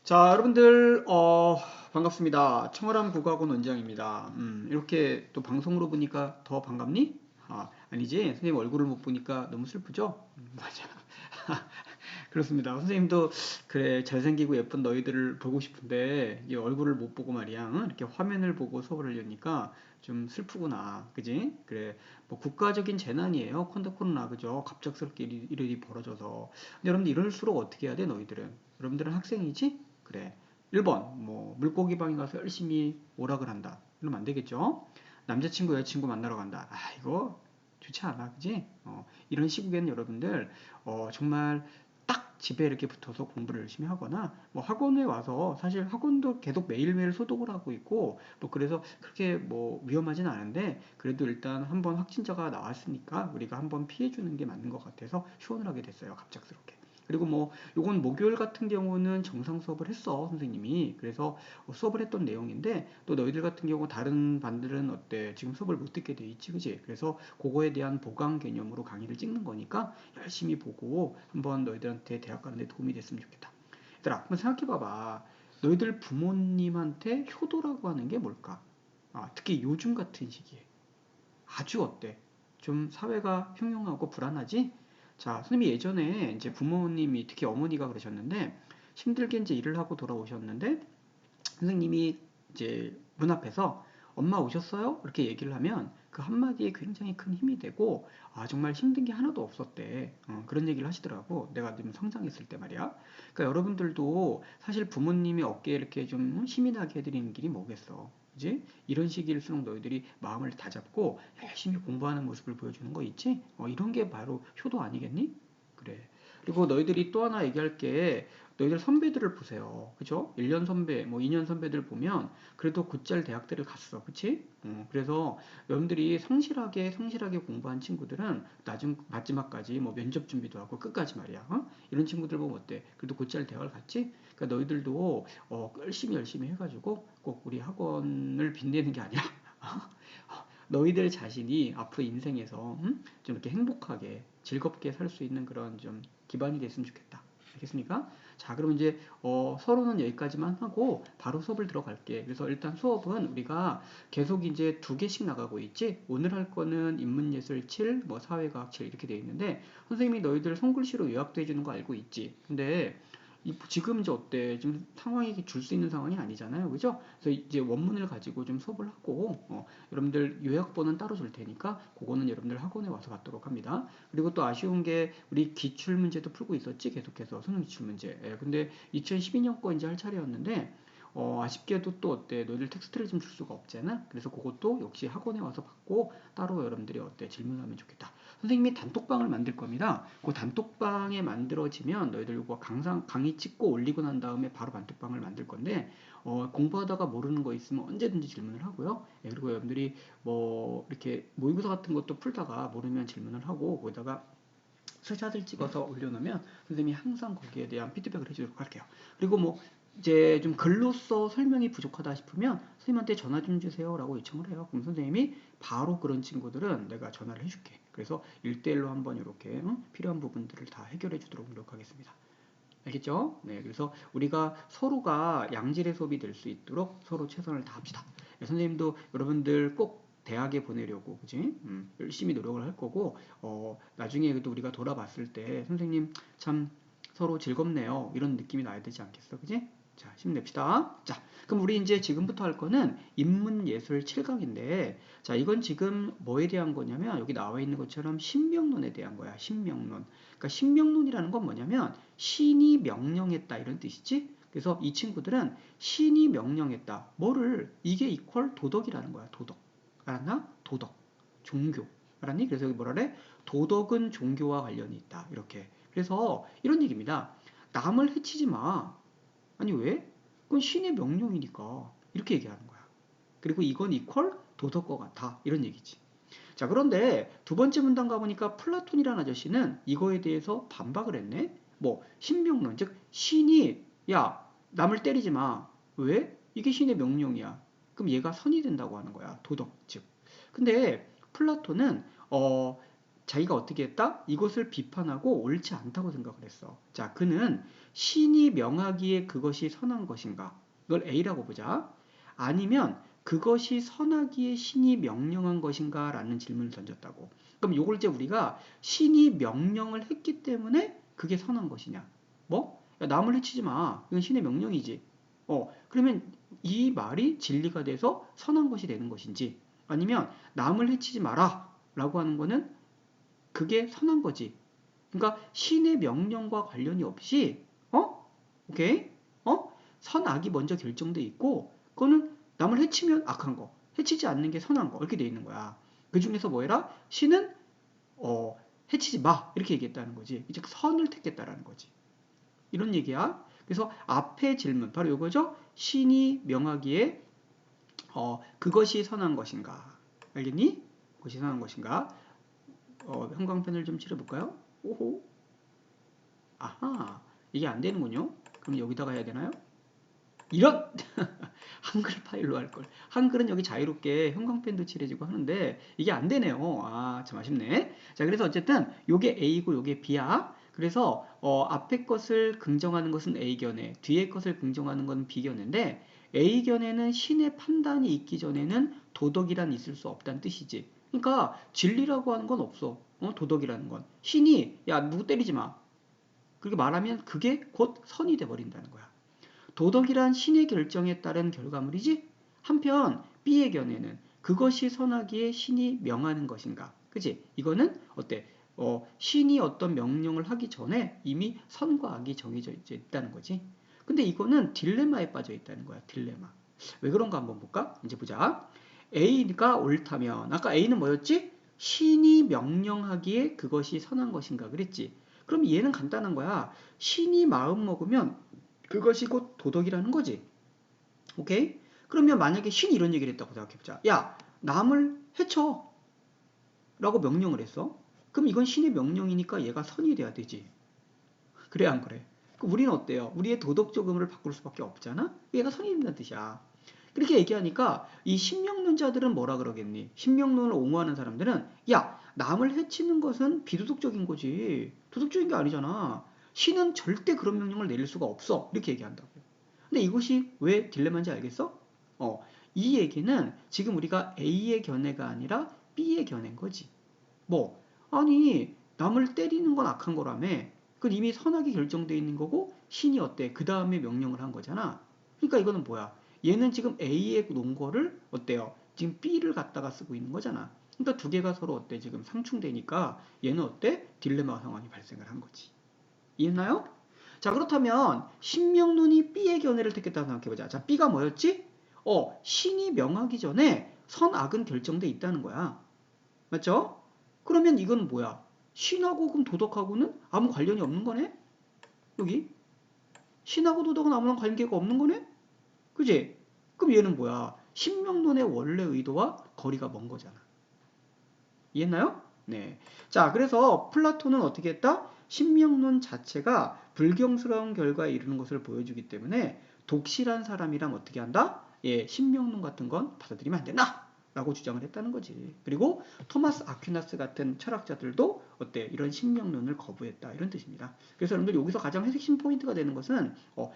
자, 여러분들, 반갑습니다. 청어람 국어학원 원장입니다. 이렇게 또 방송으로 보니까 더 반갑니? 아니지. 선생님 얼굴을 못 보니까 너무 슬프죠? 맞아. 그렇습니다. 선생님도 그래, 잘생기고 예쁜 너희들을 보고 싶은데, 이 얼굴을 못 보고 말이야. 응? 이렇게 화면을 보고 수업을 하려니까 좀 슬프구나. 그지? 그래. 뭐 국가적인 재난이에요. 코로나, 그죠? 갑작스럽게 일이 벌어져서. 근데 여러분들 이럴수록 어떻게 해야 돼, 너희들은? 여러분들은 학생이지? 그래. 1번, 뭐, 물고기 방에 가서 열심히 오락을 한다. 이러면 안 되겠죠? 남자친구, 여자친구 만나러 간다. 이거 좋지 않아. 그지? 이런 시국에는 여러분들, 정말 딱 집에 이렇게 붙어서 공부를 열심히 하거나, 뭐 학원에 와서, 사실 학원도 계속 매일매일 소독을 하고 있고, 뭐 그래서 그렇게 뭐 위험하진 않은데, 그래도 일단 한번 확진자가 나왔으니까 우리가 한번 피해주는 게 맞는 것 같아서 휴원을 하게 됐어요. 갑작스럽게. 그리고 뭐 요건 목요일 같은 경우는 정상 수업을 했어 선생님이. 그래서 수업을 했던 내용인데, 또 너희들 같은 경우 다른 반들은 어때? 지금 수업을 못 듣게 돼 있지, 그지? 그래서 그거에 대한 보강 개념으로 강의를 찍는 거니까 열심히 보고 한번 너희들한테 대학 가는데 도움이 됐으면 좋겠다. 얘들아, 한번 생각해 봐봐. 너희들 부모님한테 효도라고 하는 게 뭘까? 특히 요즘 같은 시기에 아주 어때? 좀 사회가 흉흉하고 불안하지? 자, 선생님이 예전에 이제 부모님이, 특히 어머니가 그러셨는데, 힘들게 이제 일을 하고 돌아오셨는데, 선생님이 이제 문 앞에서 엄마 오셨어요? 이렇게 얘기를 하면 그 한마디에 굉장히 큰 힘이 되고, 정말 힘든 게 하나도 없었대. 그런 얘기를 하시더라고. 내가 좀 성장했을 때 말이야. 그러니까 여러분들도 사실 부모님이 어깨에 이렇게 좀 힘이 나게 해드리는 길이 뭐겠어. 그지? 이런 시기일수록 너희들이 마음을 다잡고 열심히 공부하는 모습을 보여주는 거 있지? 이런 게 바로 효도 아니겠니? 그래. 그리고 너희들이 또 하나 얘기할 게, 너희들 선배들을 보세요. 그죠? 1년 선배, 뭐 2년 선배들 보면 그래도 곧잘 대학들을 갔어. 그치? 그래서 여러분들이 성실하게 공부한 친구들은 나중 마지막까지 뭐 면접 준비도 하고 끝까지 말이야. 이런 친구들 보면 어때? 그래도 곧잘 대학을 갔지? 그러니까 너희들도 열심히 해가지고 꼭 우리 학원을 빛내는 게 아니라 너희들 자신이 앞으로 인생에서 좀 이렇게 행복하게 즐겁게 살 수 있는 그런 좀 기반이 됐으면 좋겠다. 알겠습니까? 자, 그럼 이제 서로는 여기까지만 하고 바로 수업을 들어갈게. 그래서 일단 수업은 우리가 계속 이제 두 개씩 나가고 있지. 오늘 할 거는 인문예술 7, 뭐 사회과학 7 이렇게 돼 있는데, 선생님이 너희들 손글씨로 요약도 해주는 거 알고 있지. 근데 지금 이제 어때? 지금 상황이 줄 수 있는 상황이 아니잖아요. 그죠? 그래서 이제 원문을 가지고 좀 수업을 하고, 여러분들 요약본은 따로 줄 테니까, 그거는 여러분들 학원에 와서 받도록 합니다. 그리고 또 아쉬운 게, 우리 기출문제도 풀고 있었지? 계속해서 수능 기출문제. 근데 2012년 거 이제 할 차례였는데, 아쉽게도 또 어때? 너희들 텍스트를 좀 줄 수가 없잖아? 그래서 그것도 역시 학원에 와서 받고, 따로 여러분들이 어때? 질문하면 좋겠다. 선생님이 단톡방을 만들 겁니다. 그 단톡방에 만들어지면 너희들 이거 강의 찍고 올리고 난 다음에 바로 단톡방을 만들 건데, 공부하다가 모르는 거 있으면 언제든지 질문을 하고요. 그리고 여러분들이 뭐 이렇게 모의고사 같은 것도 풀다가 모르면 질문을 하고, 거기다가 스샷을 찍어서 올려놓으면 선생님이 항상 거기에 대한 피드백을 해주도록 할게요. 그리고 뭐 이제 좀 글로써 설명이 부족하다 싶으면 선생님한테 전화 좀 주세요라고 요청을 해요. 그럼 선생님이 바로 그런 친구들은 내가 전화를 해줄게. 그래서 1대1로 한번 이렇게 필요한 부분들을 다 해결해 주도록 노력하겠습니다. 알겠죠? 네, 그래서 우리가 서로가 양질의 수업이 될 수 있도록 서로 최선을 다합시다. 네, 선생님도 여러분들 꼭 대학에 보내려고, 그지? 열심히 노력을 할 거고, 나중에 그래도 우리가 돌아봤을 때 선생님 참 서로 즐겁네요. 이런 느낌이 나야 되지 않겠어, 그지? 자, 힘냅시다. 자, 그럼 우리 이제 지금부터 할 거는 인문예술 7강인데, 자, 이건 지금 뭐에 대한 거냐면, 여기 나와 있는 것처럼 신명론에 대한 거야, 신명론. 그러니까 신명론이라는 건 뭐냐면, 신이 명령했다 이런 뜻이지. 그래서 이 친구들은 신이 명령했다. 뭐를? 이게 이퀄 도덕이라는 거야. 도덕. 알았나? 도덕. 종교. 알았니? 그래서 여기 뭐라 그래? 도덕은 종교와 관련이 있다. 이렇게. 그래서 이런 얘기입니다. 남을 해치지 마. 아니 왜? 그건 신의 명령이니까. 이렇게 얘기하는 거야. 그리고 이건 이퀄 도덕과 같아. 이런 얘기지. 자, 그런데 두 번째 문단 가보니까 플라톤이라는 아저씨는 이거에 대해서 반박을 했네. 뭐 신명론, 즉 신이 야 남을 때리지 마. 왜? 이게 신의 명령이야. 그럼 얘가 선이 된다고 하는 거야. 도덕 즉. 근데 플라톤은 자기가 어떻게 했다? 이것을 비판하고 옳지 않다고 생각을 했어. 자, 그는 신이 명하기에 그것이 선한 것인가? 이걸 A라고 보자. 아니면 그것이 선하기에 신이 명령한 것인가? 라는 질문을 던졌다고. 그럼 이걸 이제 우리가 신이 명령을 했기 때문에 그게 선한 것이냐? 뭐? 야, 남을 해치지 마. 이건 신의 명령이지. 그러면 이 말이 진리가 돼서 선한 것이 되는 것인지, 아니면 남을 해치지 마라 라고 하는 거는 그게 선한 거지. 그러니까 신의 명령과 관련이 없이 오케이? 선악이 먼저 결정돼 있고, 그거는 남을 해치면 악한 거, 해치지 않는 게 선한 거, 이렇게 돼 있는 거야. 그 중에서 뭐 해라? 신은 해치지 마, 이렇게 얘기했다는 거지. 즉 선을 택했다라는 거지. 이런 얘기야. 그래서 앞에 질문 바로 이거죠. 신이 명하기에 그것이 선한 것인가? 알겠니? 그것이 선한 것인가? 형광펜을 좀 칠해볼까요? 오호. 아하. 이게 안 되는군요. 그럼 여기다가 해야 되나요? 이런! 한글 파일로 할 걸. 한글은 여기 자유롭게 형광펜도 칠해지고 하는데 이게 안 되네요. 아, 참 아쉽네. 자, 그래서 어쨌든 요게 A고 요게 B야. 그래서 앞에 것을 긍정하는 것은 A견해, 뒤에 것을 긍정하는 건 B견해인데, A견해는 신의 판단이 있기 전에는 도덕이란 있을 수 없다는 뜻이지. 그러니까 진리라고 하는 건 없어. 도덕이라는 건. 신이 야 누구 때리지 마, 그렇게 말하면 그게 곧 선이 돼 버린다는 거야. 도덕이란 신의 결정에 따른 결과물이지. 한편 B의 견해는 그것이 선하기에 신이 명하는 것인가, 그치? 이거는 어때? 신이 어떤 명령을 하기 전에 이미 선과 악이 정해져 있다는 거지. 근데 이거는 딜레마에 빠져 있다는 거야. 딜레마. 왜 그런가 한번 볼까? 이제 보자. A가 옳다면, 아까 A는 뭐였지? 신이 명령하기에 그것이 선한 것인가 그랬지. 그럼 얘는 간단한 거야. 신이 마음 먹으면 그것이 곧 도덕이라는 거지. 오케이? 그러면 만약에 신이 이런 얘기를 했다고 생각해보자. 야, 남을 해쳐 라고 명령을 했어. 그럼 이건 신의 명령이니까 얘가 선이 돼야 되지. 그래 안 그래? 그럼 우리는 어때요? 우리의 도덕적 의무를 바꿀 수밖에 없잖아? 얘가 선이 된다는 뜻이야. 그렇게 얘기하니까 이 신명론자들은 뭐라 그러겠니? 신명론을 옹호하는 사람들은 야, 남을 해치는 것은 비도덕적인 거지, 도덕적인 게 아니잖아. 신은 절대 그런 명령을 내릴 수가 없어, 이렇게 얘기한다고. 근데 이것이 왜 딜레마인지 알겠어? 이 얘기는 지금 우리가 A의 견해가 아니라 B의 견해인 거지. 뭐, 아니 남을 때리는 건 악한 거라며. 그건 이미 선악이 결정되어 있는 거고 신이 어때? 그 다음에 명령을 한 거잖아. 그러니까 이거는 뭐야? 얘는 지금 A의 논 거를 어때요? 지금 B를 갖다가 쓰고 있는 거잖아. 그러니까 두 개가 서로 어때? 지금 상충되니까 얘는 어때? 딜레마 상황이 발생을 한 거지. 이해했나요? 자, 그렇다면 신명론이 B의 견해를 택했다고 생각해보자. 자, B가 뭐였지? 신이 명하기 전에 선악은 결정돼 있다는 거야. 맞죠? 그러면 이건 뭐야? 신하고 그럼 도덕하고는 아무 관련이 없는 거네? 여기? 신하고 도덕은 아무런 관계가 없는 거네? 그지? 그럼 얘는 뭐야? 신명론의 원래 의도와 거리가 먼 거잖아. 이해했나요? 네. 자, 그래서 플라톤은 어떻게 했다? 신명론 자체가 불경스러운 결과에 이르는 것을 보여주기 때문에 독실한 사람이랑 어떻게 한다? 예, 신명론 같은 건 받아들이면 안 된다 라고 주장을 했다는 거지. 그리고 토마스 아퀴나스 같은 철학자들도 어때? 이런 신명론을 거부했다, 이런 뜻입니다. 그래서 여러분들 여기서 가장 핵심 포인트가 되는 것은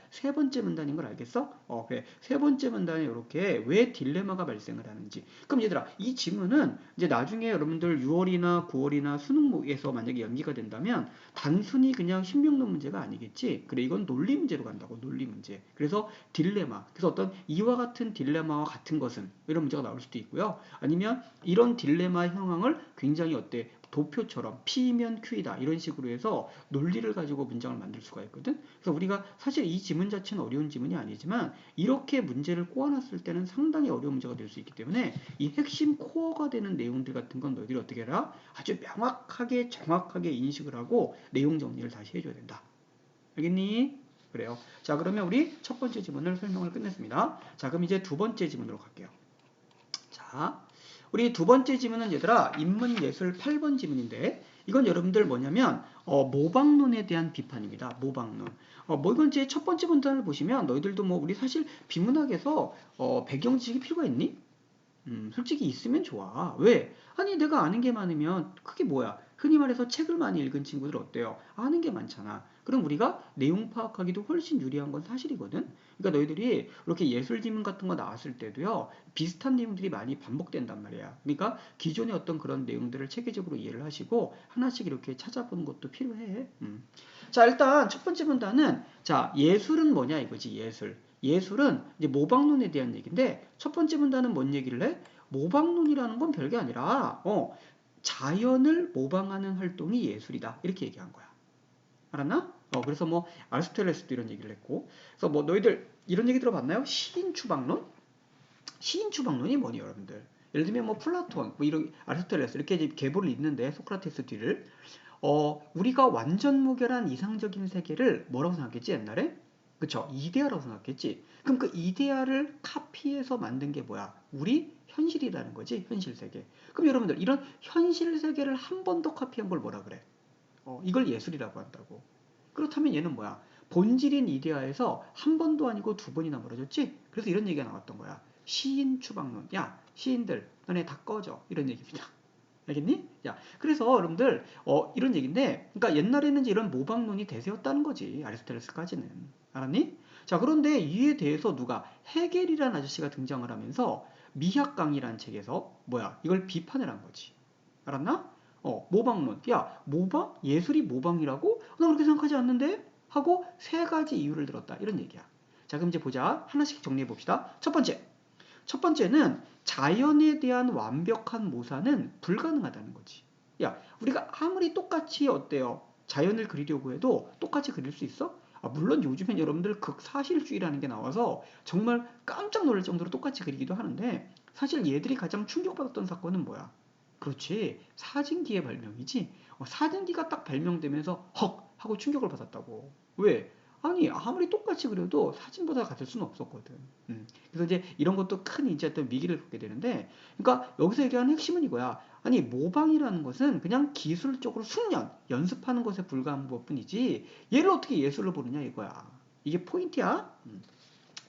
세 번째 문단인 걸 알겠어? 그래. 세 번째 문단에 이렇게 왜 딜레마가 발생을 하는지. 그럼 얘들아, 이 지문은 이제 나중에 여러분들 6월이나 9월이나 수능에서 만약에 연기가 된다면 단순히 그냥 신명론 문제가 아니겠지. 그래, 이건 논리 문제로 간다고. 논리 문제. 그래서 딜레마. 그래서 어떤 이와 같은 딜레마와 같은 것은, 이런 문제가 나올 수도 있고요. 아니면 이런 딜레마 형황을 굉장히 어때? 도표처럼 P면 Q이다 이런 식으로 해서 논리를 가지고 문장을 만들 수가 있거든. 그래서 우리가 사실 이 지문 자체는 어려운 지문이 아니지만 이렇게 문제를 꼬아놨을 때는 상당히 어려운 문제가 될 수 있기 때문에 이 핵심 코어가 되는 내용들 같은 건 너희들이 어떻게 해라? 아주 명확하게 정확하게 인식을 하고 내용 정리를 다시 해줘야 된다. 알겠니? 그래요. 자, 그러면 우리 첫 번째 지문을 설명을 끝냈습니다. 자, 그럼 이제 두 번째 지문으로 갈게요. 자, 우리 두 번째 지문은 얘들아 인문예술 8번 지문인데, 이건 여러분들 뭐냐면 모방론에 대한 비판입니다. 모방론. 뭐 이건 제 첫 번째 문단을 보시면 너희들도 뭐 우리 사실 비문학에서 배경 지식이 필요가 있니? 솔직히 있으면 좋아. 왜? 아니 내가 아는 게 많으면 그게 뭐야? 흔히 말해서 책을 많이 읽은 친구들 어때요? 아는 게 많잖아. 그럼 우리가 내용 파악하기도 훨씬 유리한 건 사실이거든. 그러니까 너희들이 이렇게 예술 지문 같은 거 나왔을 때도요, 비슷한 내용들이 많이 반복된단 말이야. 그러니까 기존의 어떤 그런 내용들을 체계적으로 이해를 하시고 하나씩 이렇게 찾아보는 것도 필요해. 자, 일단 첫 번째 문단은 자, 예술은 뭐냐 이거지. 예술. 예술은 이제 모방론에 대한 얘기인데 첫 번째 문단은 뭔 얘기를 해? 모방론이라는 건 별게 아니라 자연을 모방하는 활동이 예술이다. 이렇게 얘기한 거야. 알았나? 그래서 뭐 아리스토텔레스도 이런 얘기를 했고, 그래서 뭐 너희들 이런 얘기 들어봤나요? 시인 추방론? 시인 추방론이 뭐니 여러분들? 예를 들면 뭐 플라톤, 뭐 이런 아리스토텔레스 이렇게 계보를 잇는데 소크라테스 뒤를 우리가 완전 무결한 이상적인 세계를 뭐라고 생각했지 옛날에? 그쵸? 이데아라고 생각했지. 그럼 그 이데아를 카피해서 만든 게 뭐야? 우리 현실이라는 거지. 현실 세계. 그럼 여러분들 이런 현실 세계를 한 번 더 카피한 걸 뭐라 그래? 이걸 예술이라고 한다고. 그렇다면 얘는 뭐야? 본질인 이데아에서 한 번도 아니고 두 번이나 멀어졌지? 그래서 이런 얘기가 나왔던 거야. 시인 추방론. 야, 시인들, 너네 다 꺼져. 이런 얘기입니다. 알겠니? 야, 그래서 여러분들 이런 얘기인데, 그러니까 옛날에는 이제 이런 모방론이 대세였다는 거지. 아리스토텔레스까지는. 알았니? 자, 그런데 이에 대해서 누가 헤겔이라는 아저씨가 등장을 하면서 미학강이라는 책에서 뭐야? 이걸 비판을 한 거지. 알았나? 모방론. 야, 모방? 예술이 모방이라고? 난 그렇게 생각하지 않는데? 하고 세 가지 이유를 들었다. 이런 얘기야. 자, 그럼 이제 보자. 하나씩 정리해 봅시다. 첫 번째. 첫 번째는 자연에 대한 완벽한 모사는 불가능하다는 거지. 야, 우리가 아무리 똑같이 어때요? 자연을 그리려고 해도 똑같이 그릴 수 있어? 물론 요즘엔 여러분들 극사실주의라는 게 나와서 정말 깜짝 놀랄 정도로 똑같이 그리기도 하는데 사실 얘들이 가장 충격받았던 사건은 뭐야? 그렇지. 사진기의 발명이지. 사진기가 딱 발명되면서 헉! 하고 충격을 받았다고. 왜? 아니 아무리 똑같이 그려도 사진보다 같을 수는 없었거든. 그래서 이제 이런 것도 큰 이제 어떤 위기를 겪게 되는데, 그러니까 여기서 얘기하는 핵심은 이거야. 아니 모방이라는 것은 그냥 기술적으로 숙련, 연습하는 것에 불과한 것뿐이지 얘를 어떻게 예술로 보느냐 이거야. 이게 포인트야.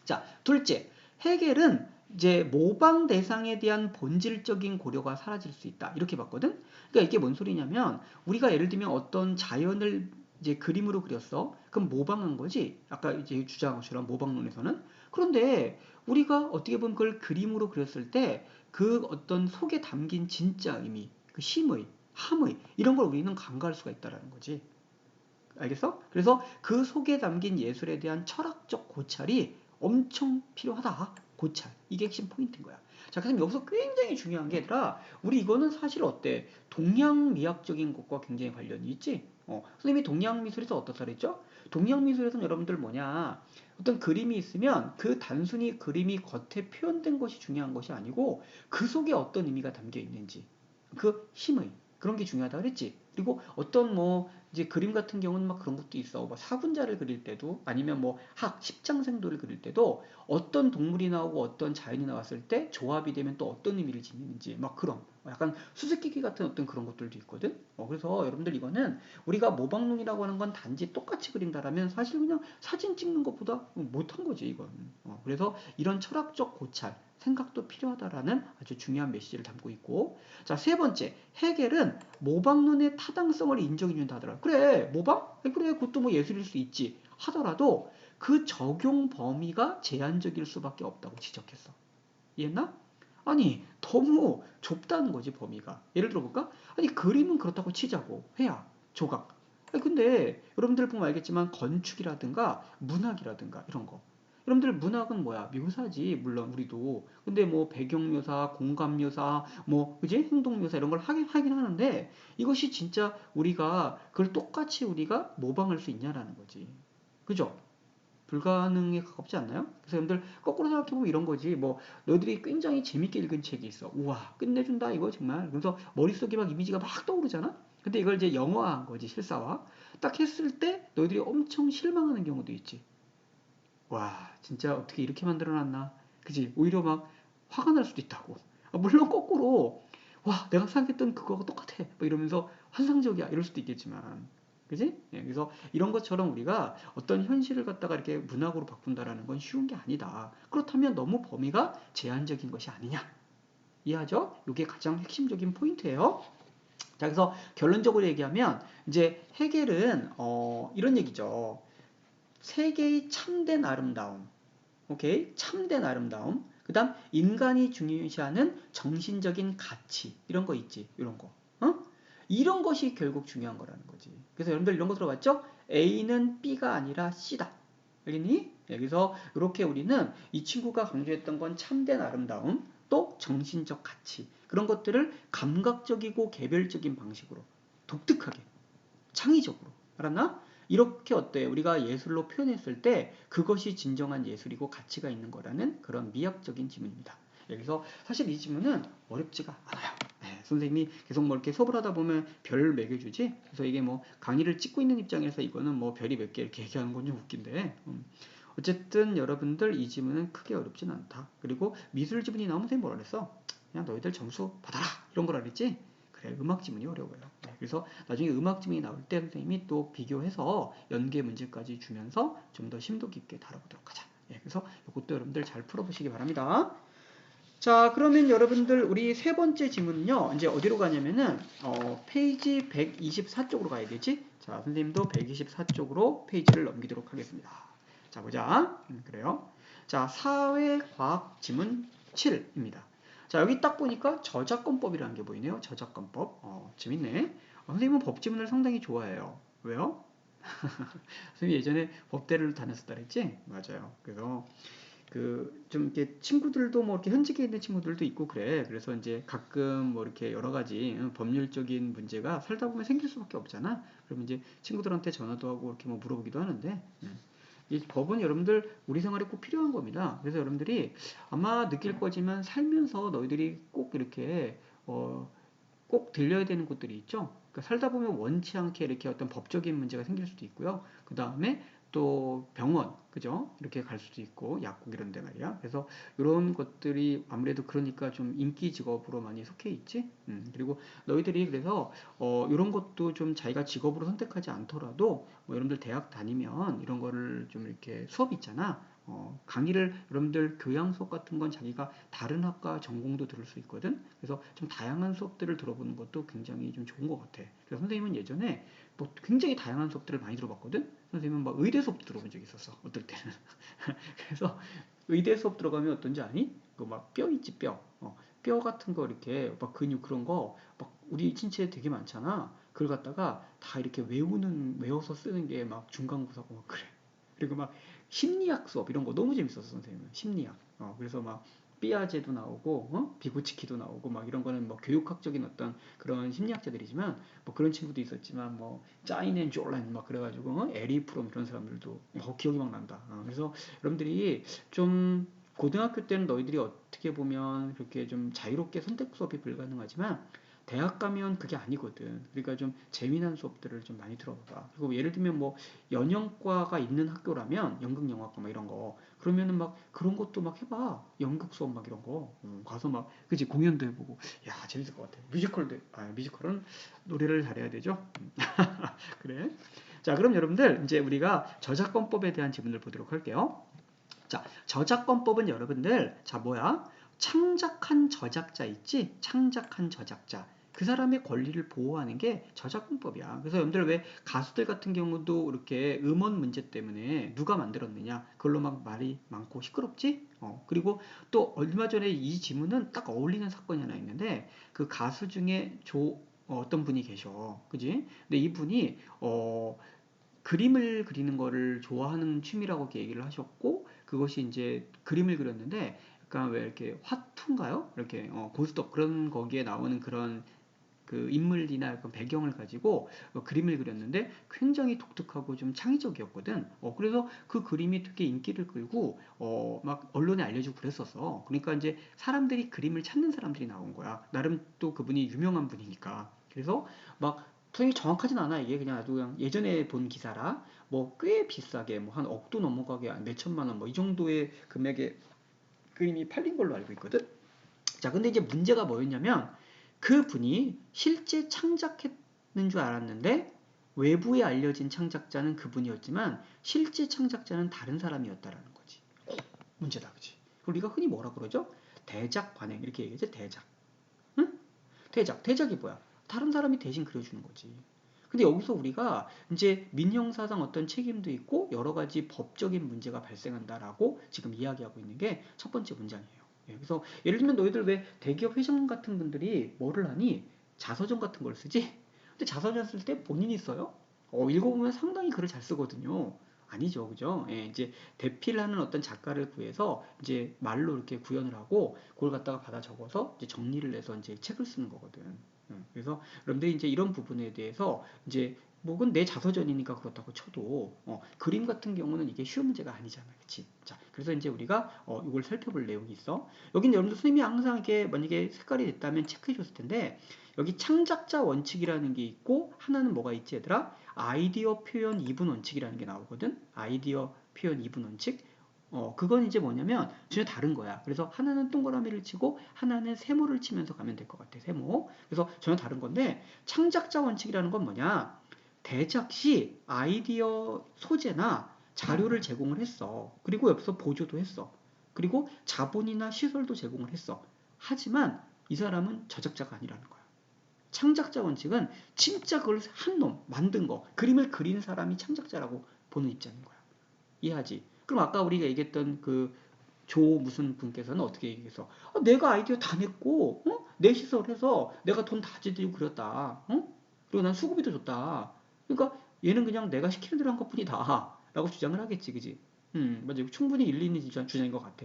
자, 둘째, 헤겔은 이제 모방 대상에 대한 본질적인 고려가 사라질 수 있다. 이렇게 봤거든. 그러니까 이게 뭔 소리냐면 우리가 예를 들면 어떤 자연을 이제 그림으로 그렸어. 그럼 모방한 거지. 아까 이제 주장한 것처럼 모방론에서는. 그런데 우리가 어떻게 보면 그걸 그림으로 그렸을 때 그 어떤 속에 담긴 진짜 의미, 그 심의, 함의 이런 걸 우리는 간과할 수가 있다라는 거지. 알겠어? 그래서 그 속에 담긴 예술에 대한 철학적 고찰이 엄청 필요하다. 고찰. 이게 핵심 포인트인 거야. 자, 그럼 여기서 굉장히 중요한 게 얘들아, 우리 이거는 사실 어때? 동양미학적인 것과 굉장히 관련이 있지? 선생님이 동양미술에서 어떻다 그랬죠? 동양미술에서는 여러분들 뭐냐? 어떤 그림이 있으면 그 단순히 그림이 겉에 표현된 것이 중요한 것이 아니고 그 속에 어떤 의미가 담겨 있는지. 그 힘의. 그런 게 중요하다 그랬지? 그리고 어떤 뭐 이제 그림 같은 경우는 막 그런 것도 있어. 뭐 사군자를 그릴 때도 아니면 뭐 십장생도를 그릴 때도 어떤 동물이 나오고 어떤 자연이 나왔을 때 조합이 되면 또 어떤 의미를 지니는지 막 그런 약간 수수께끼 같은 어떤 그런 것들도 있거든. 그래서 여러분들 이거는 우리가 모방론이라고 하는 건 단지 똑같이 그린다라면 사실 그냥 사진 찍는 것보다 못한 거지 이건. 그래서 이런 철학적 고찰 생각도 필요하다라는 아주 중요한 메시지를 담고 있고, 자, 세 번째, 헤겔은 모방론의 타당성을 인정해 준다 하더라. 그래, 모방? 그래, 그것도 뭐 예술일 수 있지. 하더라도 그 적용 범위가 제한적일 수밖에 없다고 지적했어. 이해했나? 아니, 너무 좁다는 거지, 범위가. 예를 들어볼까? 아니, 그림은 그렇다고 치자고. 회화, 조각. 아니, 근데 여러분들 보면 알겠지만 건축이라든가 문학이라든가 이런 거. 여러분들 문학은 뭐야? 묘사지, 물론 우리도. 근데 뭐 배경묘사, 공간묘사, 뭐 그지? 행동묘사 이런 걸 하긴 하는데 이것이 진짜 우리가 그걸 똑같이 우리가 모방할 수 있냐라는 거지. 그죠? 불가능에 가깝지 않나요? 그래서 여러분들 거꾸로 생각해보면 이런 거지. 뭐 너희들이 굉장히 재밌게 읽은 책이 있어. 우와 끝내준다 이거 정말. 그래서 머릿속에 막 이미지가 막 떠오르잖아. 근데 이걸 이제 영화한 거지 실사화. 딱 했을 때 너희들이 엄청 실망하는 경우도 있지. 와 진짜 어떻게 이렇게 만들어놨나. 그지? 오히려 막 화가 날 수도 있다고. 물론 거꾸로 와 내가 생각했던 그거하고 똑같아. 뭐 이러면서 환상적이야 이럴 수도 있겠지만. 그지? 예, 그래서 이런 것처럼 우리가 어떤 현실을 갖다가 이렇게 문학으로 바꾼다라는 건 쉬운 게 아니다. 그렇다면 너무 범위가 제한적인 것이 아니냐. 이해하죠? 이게 가장 핵심적인 포인트예요. 자, 그래서 결론적으로 얘기하면 이제 헤겔은 이런 얘기죠. 세계의 참된 아름다움, 오케이? 참된 아름다움. 그다음 인간이 중요시하는 정신적인 가치 이런 거 있지, 이런 거. 이런 것이 결국 중요한 거라는 거지. 그래서 여러분들 이런 거 들어봤죠? A는 B가 아니라 C다. 알겠니? 그래서 이렇게 우리는 이 친구가 강조했던 건 참된 아름다움, 또 정신적 가치 그런 것들을 감각적이고 개별적인 방식으로 독특하게 창의적으로 알았나? 이렇게 어때? 우리가 예술로 표현했을 때 그것이 진정한 예술이고 가치가 있는 거라는 그런 미학적인 지문입니다. 그래서 사실 이 지문은 어렵지가 않아요. 선생님이 계속 뭐 이렇게 수업을 하다 보면 별 매겨주지. 그래서 이게 뭐 강의를 찍고 있는 입장에서 이거는 뭐 별이 몇 개 이렇게 얘기하는 건 좀 웃긴데. 어쨌든 여러분들 이 지문은 크게 어렵진 않다. 그리고 미술 지문이 나오면 선생님 뭐라 그랬어? 그냥 너희들 점수 받아라 이런 거라 그랬지. 그래, 음악 지문이 어려워요. 그래서 나중에 음악 지문이 나올 때 선생님이 또 비교해서 연계 문제까지 주면서 좀 더 심도 깊게 다뤄보도록 하자. 그래서 이것도 여러분들 잘 풀어보시기 바랍니다. 자, 그러면 여러분들 우리 세 번째 지문은요. 이제 어디로 가냐면은 페이지 124쪽으로 가야 되지. 자, 선생님도 124쪽으로 페이지를 넘기도록 하겠습니다. 자, 보자. 그래요. 자, 사회과학 지문 7입니다. 자, 여기 딱 보니까 저작권법이라는 게 보이네요. 저작권법. 재밌네. 선생님은 법지문을 상당히 좋아해요. 왜요? 선생님 예전에 법대를 다녔었다 그랬지? 맞아요. 그래서 좀 이렇게 친구들도 뭐 이렇게 현직에 있는 친구들도 있고 그래. 그래서 이제 가끔 뭐 이렇게 여러 가지 법률적인 문제가 살다 보면 생길 수밖에 없잖아. 그러면 이제 친구들한테 전화도 하고 이렇게 뭐 물어보기도 하는데, 이 법은 여러분들 우리 생활에 꼭 필요한 겁니다. 그래서 여러분들이 아마 느낄 거지만 살면서 너희들이 꼭 이렇게 꼭 들려야 되는 곳들이 있죠. 그러니까 살다 보면 원치 않게 이렇게 어떤 법적인 문제가 생길 수도 있고요. 그 다음에 또 병원, 그죠? 이렇게 갈 수도 있고 약국 이런 데 말이야. 그래서 이런 것들이 아무래도 그러니까 좀 인기 직업으로 많이 속해 있지. 그리고 너희들이 그래서 이런 것도 좀 자기가 직업으로 선택하지 않더라도 뭐 여러분들 대학 다니면 이런 거를 좀 이렇게 수업 있잖아. 강의를 여러분들 교양 수업 같은 건 자기가 다른 학과 전공도 들을 수 있거든. 그래서 좀 다양한 수업들을 들어보는 것도 굉장히 좀 좋은 것 같아. 그래서 선생님은 예전에 뭐 굉장히 다양한 수업들을 많이 들어봤거든. 선생님은 막 의대 수업 들어본 적이 있었어. 어떨 때는. 그래서 의대 수업 들어가면 어떤지 아니? 그 막 뼈 있지 뼈. 뼈 같은 거 이렇게 막 근육 그런 거 막 우리 신체에 되게 많잖아. 그걸 갖다가 다 이렇게 외워서 쓰는 게 막 중간고사고 막 그래. 그리고 막 심리학 수업 이런 거 너무 재밌었어 선생님은. 심리학. 그래서 막 삐아제도 나오고 비고치키도 나오고 막 이런 거는 뭐 교육학적인 어떤 그런 심리학자들이지만 뭐 그런 친구도 있었지만 뭐 짜이넨 졸렌 막 그래가지고 에리 프롬 이런 사람들도 기억이 막 난다. 그래서 여러분들이 좀 고등학교 때는 너희들이 어떻게 보면 그렇게 좀 자유롭게 선택 수업이 불가능하지만 대학 가면 그게 아니거든. 그러니까 좀 재미난 수업들을 좀 많이 들어봐. 그리고 예를 들면 뭐 연영과가 있는 학교라면 연극 영화과 막 이런 거 그러면은 막 그런 것도 막 해봐. 연극 수업 막 이런 거 가서 막 그지 공연도 해보고 야 재밌을 것 같아. 뮤지컬은 노래를 잘해야 되죠. 그래. 자 그럼 여러분들 이제 우리가 저작권법에 대한 지문을 보도록 할게요. 자 저작권법은 여러분들 자 뭐야? 창작한 저작자 있지? 창작한 저작자. 그 사람의 권리를 보호하는 게 저작권법이야. 그래서 여러분들 왜 가수들 같은 경우도 이렇게 음원 문제 때문에 누가 만들었느냐? 그걸로 막 말이 많고 시끄럽지? 그리고 또 얼마 전에 이 지문은 딱 어울리는 사건이 하나 있는데 그 가수 중에 어떤 분이 계셔. 그지? 근데 이분이 그림을 그리는 거를 좋아하는 취미라고 이렇게 얘기를 하셨고 그것이 이제 그림을 그렸는데 약간 왜 이렇게 화투인가요? 이렇게 고스톱 그런 거기에 나오는 그런 그 인물이나 약간 배경을 가지고 그림을 그렸는데 굉장히 독특하고 좀 창의적이었거든. 그래서 그 그림이 되게 인기를 끌고 막 언론에 알려지고 그랬었어. 그러니까 이제 사람들이 그림을 찾는 사람들이 나온 거야. 나름 또 그분이 유명한 분이니까. 그래서 막 선생님이 정확하진 않아 이게 그냥 아주 그냥 예전에 본 기사라 뭐 꽤 비싸게 뭐 한 억도 넘어가게 몇 천만 원 뭐 이 정도의 금액의 그림이 팔린 걸로 알고 있거든. 자, 근데 이제 문제가 뭐였냐면 그 분이 실제 창작했는 줄 알았는데 외부에 알려진 창작자는 그분이었지만 실제 창작자는 다른 사람이었다라는 거지. 문제다, 그치? 우리가 흔히 뭐라 그러죠? 대작 관행 이렇게 얘기하죠. 대작. 응? 대작이 뭐야? 다른 사람이 대신 그려주는 거지. 근데 여기서 우리가 이제 민형사상 어떤 책임도 있고 여러 가지 법적인 문제가 발생한다라고 지금 이야기하고 있는 게 첫 번째 문장이에요. 그래서 예를 들면 너희들 왜 대기업 회장 같은 분들이 뭐를 하니? 자서전 같은 걸 쓰지? 근데 자서전 쓸 때 본인이 써요? 읽어보면 상당히 글을 잘 쓰거든요. 아니죠, 그죠? 이제 대필 하는 어떤 작가를 구해서 이제 말로 이렇게 구현을 하고 그걸 갖다가 받아 적어서 이제 정리를 해서 이제 책을 쓰는 거거든. 그래서 여러분들이 이제 이런 부분에 대해서 이제 뭐건 내 자서전이니까 그렇다고 쳐도 그림 같은 경우는 이게 쉬운 문제가 아니잖아, 그렇지? 자, 그래서 이제 우리가 이걸 살펴볼 내용이 있어. 여기는 여러분들 선생님이 항상 이렇게 만약에 색깔이 됐다면 체크해줬을 텐데 여기 창작자 원칙이라는 게 있고 하나는 뭐가 있지, 얘들아? 아이디어 표현 이분 원칙이라는 게 나오거든. 아이디어 표현 이분 원칙. 그건 이제 뭐냐면 전혀 다른 거야. 그래서 하나는 동그라미를 치고 하나는 세모를 치면서 가면 될 것 같아. 세모. 그래서 전혀 다른 건데 창작자 원칙이라는 건 뭐냐? 대작 시 아이디어 소재나 자료를 제공을 했어. 그리고 옆에서 보조도 했어. 그리고 자본이나 시설도 제공을 했어. 하지만 이 사람은 저작자가 아니라는 거야. 창작자 원칙은 진짜 그걸 한 놈, 만든 거, 그림을 그린 사람이 창작자라고 보는 입장인 거야. 이해하지? 그럼 아까 우리가 얘기했던 그 조 무슨 분께서는 어떻게 얘기해서 내가 아이디어 다 냈고 내 시설해서 내가 돈 다 지들고 그렸다. 그리고 난 수고비도 줬다. 그러니까 얘는 그냥 내가 시키는 대로 한 것뿐이다 라고 주장을 하겠지, 그지? 맞아. 충분히 일리 있는 주장인 것 같아.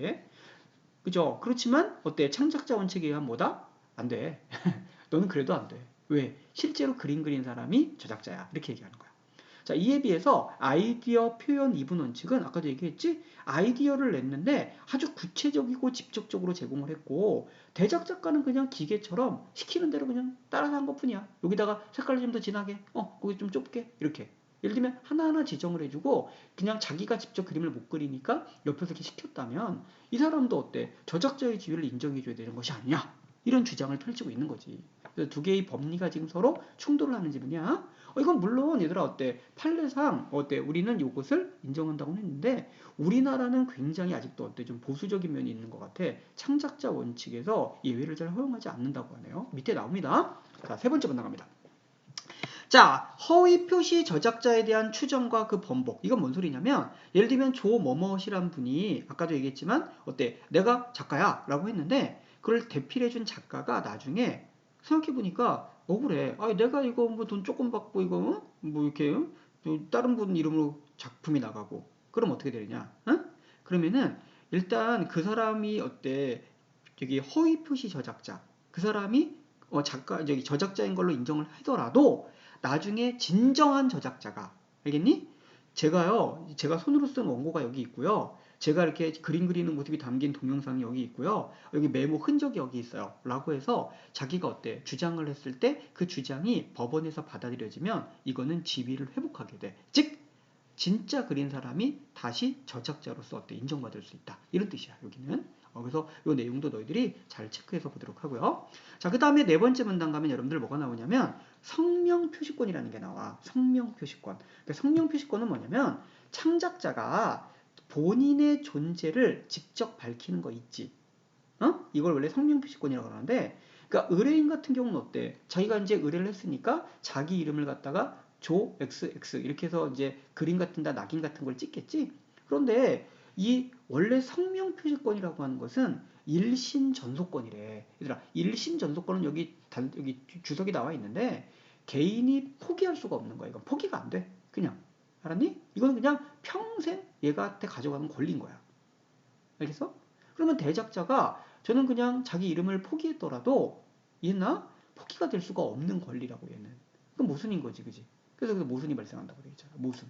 그죠? 그렇지만 어때? 창작자 원칙에 의한 뭐다? 안 돼. 너는 그래도 안 돼. 왜? 실제로 그림 그린 사람이 저작자야. 이렇게 얘기하는 거야. 자, 이에 비해서 아이디어 표현 이분 원칙은 아까도 얘기했지? 아이디어를 냈는데 아주 구체적이고 직접적으로 제공을 했고 대작 작가는 그냥 기계처럼 시키는 대로 그냥 따라서 한 것뿐이야. 여기다가 색깔을 좀 더 진하게, 거기 좀 좁게 이렇게. 예를 들면 하나하나 지정을 해주고 그냥 자기가 직접 그림을 못 그리니까 옆에서 이렇게 시켰다면 이 사람도 어때? 저작자의 지위를 인정해줘야 되는 것이 아니냐? 이런 주장을 펼치고 있는 거지. 그래서 두 개의 법리가 지금 서로 충돌을 하는 지분이야. 이건 물론 얘들아 어때? 판례상 어때? 우리는 이것을 인정한다고 했는데 우리나라는 굉장히 아직도 어때? 좀 보수적인 면이 있는 것 같아. 창작자 원칙에서 예외를 잘 허용하지 않는다고 하네요. 밑에 나옵니다. 자, 세 번째 문 나갑니다. 자, 허위 표시 저작자에 대한 추정과 그 번복. 이건 뭔 소리냐면 예를 들면 조머머시란 분이 아까도 얘기했지만 어때? 내가 작가야 라고 했는데 그걸 대필해준 작가가 나중에 생각해보니까 억울해. 내가 이거 뭐 돈 조금 받고 이거 뭐 이렇게 다른 분 이름으로 작품이 나가고 그럼 어떻게 되느냐? 응? 그러면은 일단 그 사람이 어때? 저기 허위 표시 저작자 그 사람이 저기 저작자인 걸로 인정을 하더라도 나중에 진정한 저작자가 알겠니? 제가 손으로 쓴 원고가 여기 있고요. 제가 이렇게 그림 그리는 모습이 담긴 동영상이 여기 있고요. 여기 메모 흔적이 여기 있어요. 라고 해서 자기가 어때? 주장을 했을 때 그 주장이 법원에서 받아들여지면 이거는 지위를 회복하게 돼. 즉 진짜 그린 사람이 다시 저작자로서 어때? 인정받을 수 있다. 이런 뜻이야. 여기는. 그래서 이 내용도 너희들이 잘 체크해서 보도록 하고요. 자, 그 다음에 네 번째 문단 가면 여러분들 뭐가 나오냐면 성명 표시권이라는 게 나와. 성명 표시권. 그러니까 성명 표시권은 뭐냐면 창작자가 본인의 존재를 직접 밝히는 거 있지. 이걸 원래 성명 표시권이라고 하는데 그러니까 의뢰인 같은 경우는 어때? 자기가 이제 의뢰를 했으니까 자기 이름을 갖다가 조 XX 이렇게 해서 이제 그림 같은 데 낙인 같은 걸 찍겠지. 그런데 이 원래 성명 표시권이라고 하는 것은 일신 전속권이래. 얘들아, 일신 전속권은 여기 주석이 나와 있는데 개인이 포기할 수가 없는 거야. 이건 포기가 안 돼. 그냥 알았니? 이건 그냥 평생 얘가한테 가져가는 권리인 거야. 알겠어? 그러면 대작자가 저는 그냥 자기 이름을 포기했더라도 얘나 포기가 될 수가 없는 권리라고 얘는. 그건 모순인 거지, 그지? 그래서 모순이 발생한다고 되겠잖아. 모순.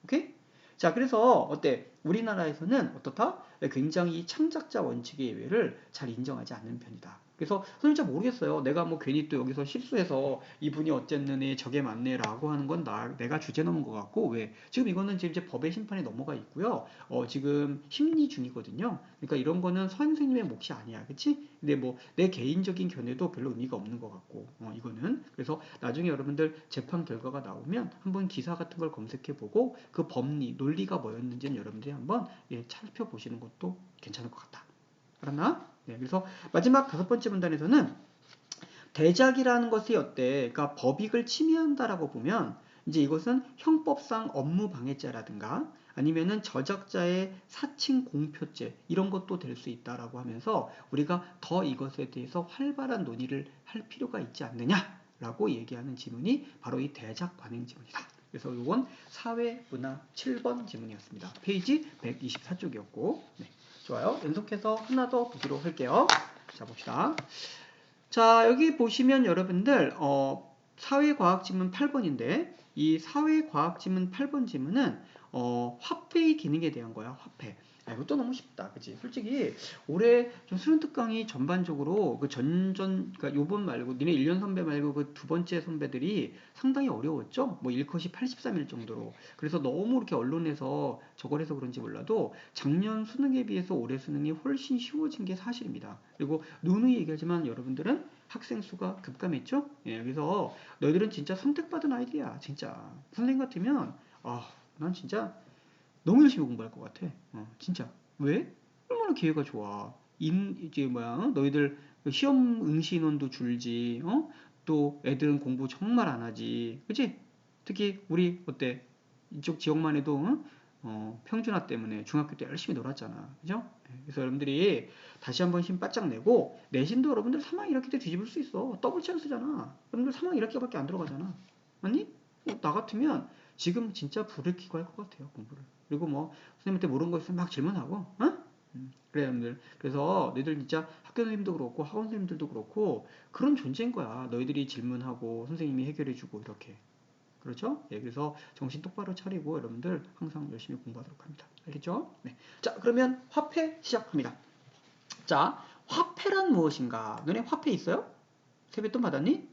오케이? 자, 그래서 어때? 우리나라에서는 어떻다? 굉장히 창작자 원칙의 예외를 잘 인정하지 않는 편이다. 그래서 선생님 잘 모르겠어요. 내가 뭐 괜히 또 여기서 실수해서 이분이 어쨌느니 저게 맞네라고 하는 건 내가 주제 넘은 것 같고 왜? 지금 이거는 지금 이제 법의 심판에 넘어가 있고요. 지금 심리 중이거든요. 그러니까 이런 거는 선생님의 몫이 아니야, 그렇지? 근데 뭐 내 개인적인 견해도 별로 의미가 없는 것 같고 이거는 그래서 나중에 여러분들 재판 결과가 나오면 한번 기사 같은 걸 검색해보고 그 법리, 논리가 뭐였는지는 여러분들이 한번 살펴보시는 것도 괜찮을 것 같다. 알았나? 네, 그래서 마지막 다섯 번째 문단에서는 대작이라는 것이 어때? 그러니까 법익을 침해한다라고 보면 이제 이것은 형법상 업무 방해죄라든가 아니면은 저작자의 사칭 공표죄 이런 것도 될 수 있다라고 하면서 우리가 더 이것에 대해서 활발한 논의를 할 필요가 있지 않느냐라고 얘기하는 지문이 바로 이 대작 관행 지문이다. 그래서 이건 사회문화 7번 지문이었습니다. 페이지 124쪽이었고 네, 좋아요. 연속해서 하나 더 보기로 할게요. 자 봅시다. 자 여기 보시면 여러분들 사회과학지문 8번인데 이 사회과학지문 8번 지문은 화폐의 기능에 대한 거야. 화폐. 이것도 너무 쉽다. 그치? 솔직히 올해 좀 수능 특강이 전반적으로 그 그러니까 요번 말고 니네 1년 선배 말고 그 두 번째 선배들이 상당히 어려웠죠? 뭐 1컷이 83일 정도로. 그래서 너무 이렇게 언론에서 저걸 해서 그런지 몰라도 작년 수능에 비해서 올해 수능이 훨씬 쉬워진 게 사실입니다. 그리고 누누이 얘기하지만 여러분들은 학생 수가 급감했죠? 예, 그래서 너희들은 진짜 선택받은 아이들이야. 진짜. 선생님 같으면 난 진짜 너무 열심히 공부할 것 같아. 진짜. 왜? 얼마나 기회가 좋아. 이제 너희들 시험 응시 인원도 줄지. 또 애들은 공부 정말 안 하지. 그치? 특히 우리 어때? 이쪽 지역만 해도 평준화 때문에 중학교 때 열심히 놀았잖아. 그죠? 그래서 여러분들이 다시 한번 힘 바짝 내고 내신도 여러분들 3학 1학기 때 뒤집을 수 있어. 더블 찬스잖아. 여러분들 3학 1학기밖에 안 들어가잖아. 맞니? 나 같으면 지금 진짜 불을 켜고 할 것 같아요. 공부를. 그리고 뭐 선생님한테 모르는 거 있으면 막 질문하고 그래 여러분들. 그래서 너희들 진짜 학교 선생님도 그렇고 학원 선생님들도 그렇고 그런 존재인 거야. 너희들이 질문하고 선생님이 해결해주고 이렇게. 그렇죠? 예, 그래서 정신 똑바로 차리고 여러분들 항상 열심히 공부하도록 합니다. 알겠죠? 네. 자, 그러면 화폐 시작합니다. 자, 화폐란 무엇인가? 너네 화폐 있어요? 세뱃돈 받았니?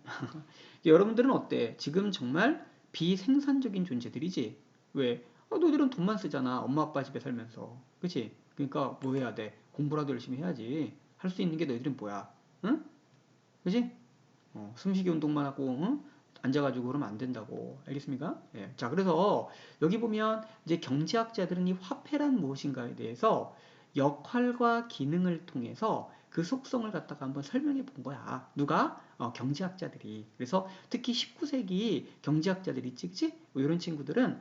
여러분들은 어때? 지금 정말 비생산적인 존재들이지? 왜? 너희들은 돈만 쓰잖아. 엄마 아빠 집에 살면서. 그치? 그러니까 뭐 해야 돼? 공부라도 열심히 해야지. 할 수 있는 게 너희들은 뭐야? 응? 그치? 숨쉬기 운동만 하고 앉아가지고 그러면 안 된다고. 알겠습니까? 예. 자, 그래서 여기 보면 이제 경제학자들은 이 화폐란 무엇인가에 대해서 역할과 기능을 통해서 그 속성을 갖다가 한번 설명해 본 거야. 누가? 경제학자들이. 그래서 특히 19세기 경제학자들이 찍지? 뭐 이런 친구들은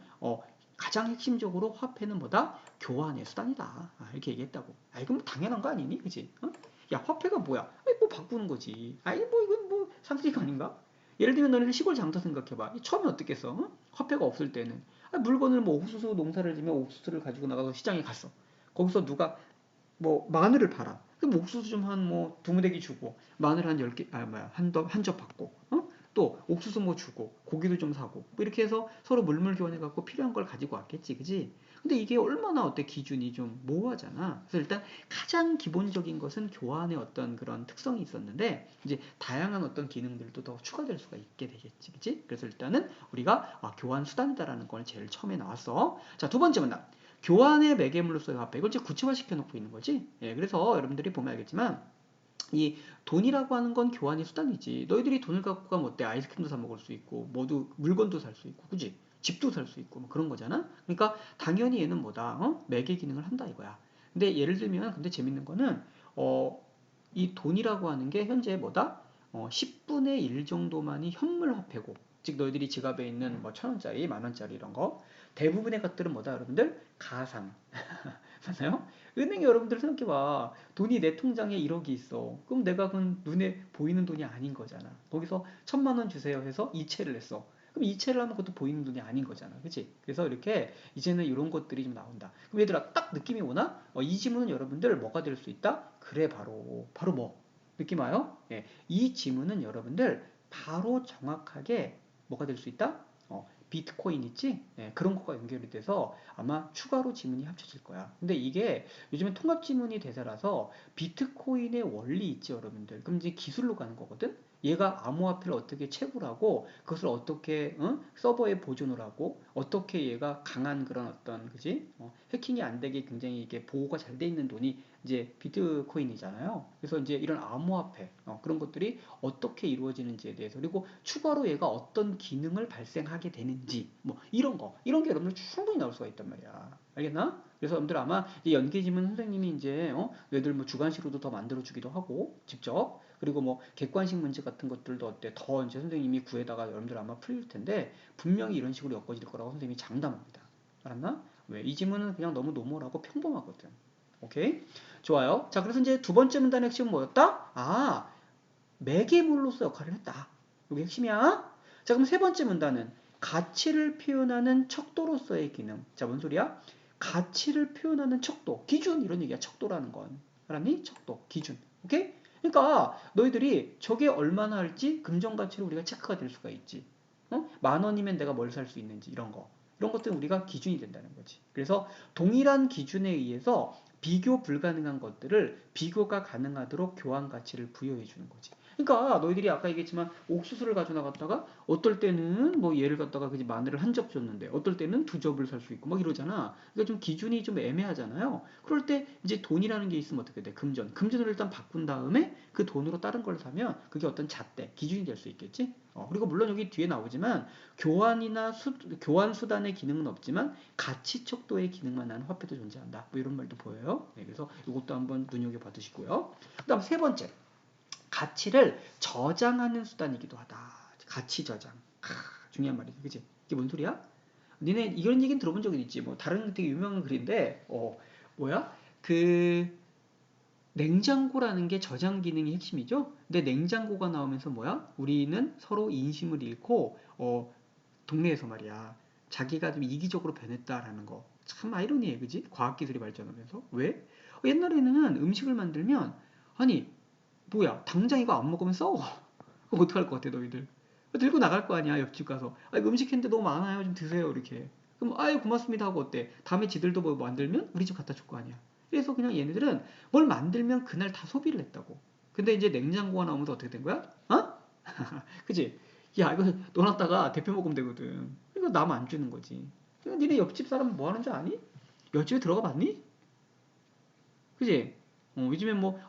가장 핵심적으로 화폐는 뭐다? 교환의 수단이다. 이렇게 얘기했다고. 이건 뭐 당연한 거 아니니? 그치? 야, 화폐가 뭐야? 뭐 바꾸는 거지. 뭐 이건 뭐 상식 아닌가? 예를 들면 너네들 시골 장터 생각해봐. 처음에 어떻겠어? 화폐가 없을 때는 물건을 뭐 옥수수 농사를 지면 옥수수를 가지고 나가서 시장에 갔어. 거기서 누가 뭐 마늘을 팔아. 그럼 옥수수 좀 한 뭐 두무대기 주고 마늘 한 10개 한 접 받고 또 옥수수 뭐 주고 고기도 좀 사고 뭐 이렇게 해서 서로 물물 교환해 갖고 필요한 걸 가지고 왔겠지. 그지? 근데 이게 얼마나 어때 기준이 좀 모호하잖아. 그래서 일단 가장 기본적인 것은 교환의 어떤 그런 특성이 있었는데 이제 다양한 어떤 기능들도 더 추가될 수가 있게 되겠지. 그지? 그래서 일단은 우리가 교환 수단이다라는 걸 제일 처음에 나왔어. 자, 두 번째 문단. 교환의 매개물로서의 화폐. 이걸 이제 구체화시켜 놓고 있는 거지. 예, 그래서 여러분들이 보면 알겠지만 이 돈이라고 하는 건 교환의 수단이지. 너희들이 돈을 갖고 가면 어때? 아이스크림도 사 먹을 수 있고, 모두 물건도 살 수 있고, 그지? 집도 살 수 있고, 뭐 그런 거잖아. 그러니까 당연히 얘는 뭐다? 매개 기능을 한다 이거야. 근데 예를 들면, 근데 재밌는 거는 이 돈이라고 하는 게 현재 뭐다? 10분의 1 정도만이 현물 화폐고, 즉 너희들이 지갑에 있는 뭐 1,000원짜리, 만원짜리 이런 거 대부분의 것들은 뭐다 여러분들? 가상. 맞나요? 은행에 여러분들 생각해봐. 돈이 내 통장에 1억이 있어. 그럼 내가 그건 눈에 보이는 돈이 아닌 거잖아. 거기서 1,000만 원 주세요 해서 이체를 했어. 그럼 이체를 하면 그것도 보이는 돈이 아닌 거잖아. 그치? 그래서 이렇게 이제는 이런 것들이 좀 나온다. 그럼 얘들아 딱 느낌이 오나? 이 지문은 여러분들 뭐가 될 수 있다? 그래 바로 뭐? 느낌 와요? 예. 이 지문은 여러분들 바로 정확하게 뭐가 될 수 있다? 비트코인 있지? 예, 그런 거가 연결이 돼서 아마 추가로 지문이 합쳐질 거야. 근데 이게 요즘엔 통합 지문이 대세라서 비트코인의 원리 있지 여러분들. 그럼 이제 기술로 가는 거거든. 얘가 암호화폐를 어떻게 채굴하고 그것을 어떻게 서버에 보존을 하고 어떻게 얘가 강한 그런 어떤 그지 해킹이 안 되게 굉장히 이게 보호가 잘 돼 있는 돈이 이제 비트코인이잖아요. 그래서 이제 이런 암호화폐 그런 것들이 어떻게 이루어지는지에 대해서 그리고 추가로 얘가 어떤 기능을 발생하게 되는지 뭐 이런 게 여러분들 충분히 나올 수가 있단 말이야. 알겠나? 그래서 여러분들 아마 이 연계지문 선생님이 이제 얘들 뭐 주관식으로도 더 만들어 주기도 하고 직접 그리고 뭐 객관식 문제 같은 것들도 어때? 더 이제 선생님이 구해다가 여러분들 아마 풀릴 텐데 분명히 이런 식으로 엮어질 거라고 선생님이 장담합니다. 알았나? 왜? 이 지문은 그냥 너무 노멀하고 평범하거든. 오케이? 좋아요. 자, 그래서 이제 두 번째 문단의 핵심은 뭐였다? 아, 매개물로서 역할을 했다. 이게 핵심이야. 자, 그럼 세 번째 문단은 가치를 표현하는 척도로서의 기능. 자, 뭔 소리야? 가치를 표현하는 척도, 기준 이런 얘기야. 척도라는 건. 알았니? 척도, 기준. 오케이? 그러니까 너희들이 저게 얼마나 할지 금전 가치로 우리가 체크가 될 수가 있지. 어? 10,000원이면 내가 뭘 살 수 있는지 이런 거. 이런 것들은 우리가 기준이 된다는 거지. 그래서 동일한 기준에 의해서 비교 불가능한 것들을 비교가 가능하도록 교환 가치를 부여해 주는 거지. 그러니까 너희들이 아까 얘기했지만 옥수수를 가져 나갔다가 어떨 때는 뭐 얘를 갖다가 그지 마늘을 한 접 줬는데 어떨 때는 두 접을 살 수 있고 막 이러잖아. 그러니까 좀 기준이 좀 애매하잖아요. 그럴 때 이제 돈이라는 게 있으면 어떻게 돼? 금전. 금전을 일단 바꾼 다음에 그 돈으로 다른 걸 사면 그게 어떤 잣대, 기준이 될 수 있겠지? 그리고 물론 여기 뒤에 나오지만 교환 수단의 기능은 없지만 가치 척도의 기능만 하는 화폐도 존재한다. 뭐 이런 말도 보여요. 네, 그래서 이것도 한번 눈여겨 봐두시고요. 그다음 세 번째. 가치를 저장하는 수단이기도 하다. 가치 저장. 중요한 말이지. 그치? 이게 뭔 소리야? 니네 이런 얘기는 들어본 적은 있지. 뭐 다른 되게 유명한 글인데 뭐야? 그 냉장고라는 게 저장 기능이 핵심이죠. 근데 냉장고가 나오면서 뭐야? 우리는 서로 인심을 잃고 동네에서 말이야. 자기가 좀 이기적으로 변했다라는 거. 참 아이러니해. 그지? 과학기술이 발전하면서. 왜? 옛날에는 음식을 만들면 아니 뭐야 당장 이거 안 먹으면 썩어. 그럼 어떡할 것 같아 너희들? 들고 나갈 거 아니야 옆집 가서. 아 이거 음식 했는데 너무 많아요 좀 드세요 이렇게. 그럼 아유 고맙습니다 하고 어때? 다음에 지들도 뭐 만들면 우리 집 갖다 줄 거 아니야. 그래서 그냥 얘네들은 뭘 만들면 그날 다 소비를 했다고. 근데 이제 냉장고가 나오면서 어떻게 된 거야? 어? 그치? 야 이거 넣어놨다가 데펴 먹으면 되거든. 이거 남 안 주는 거지. 그러니까 니네 옆집 사람 뭐 하는 줄 아니? 옆집에 들어가 봤니? 그지? 요즘에 뭐,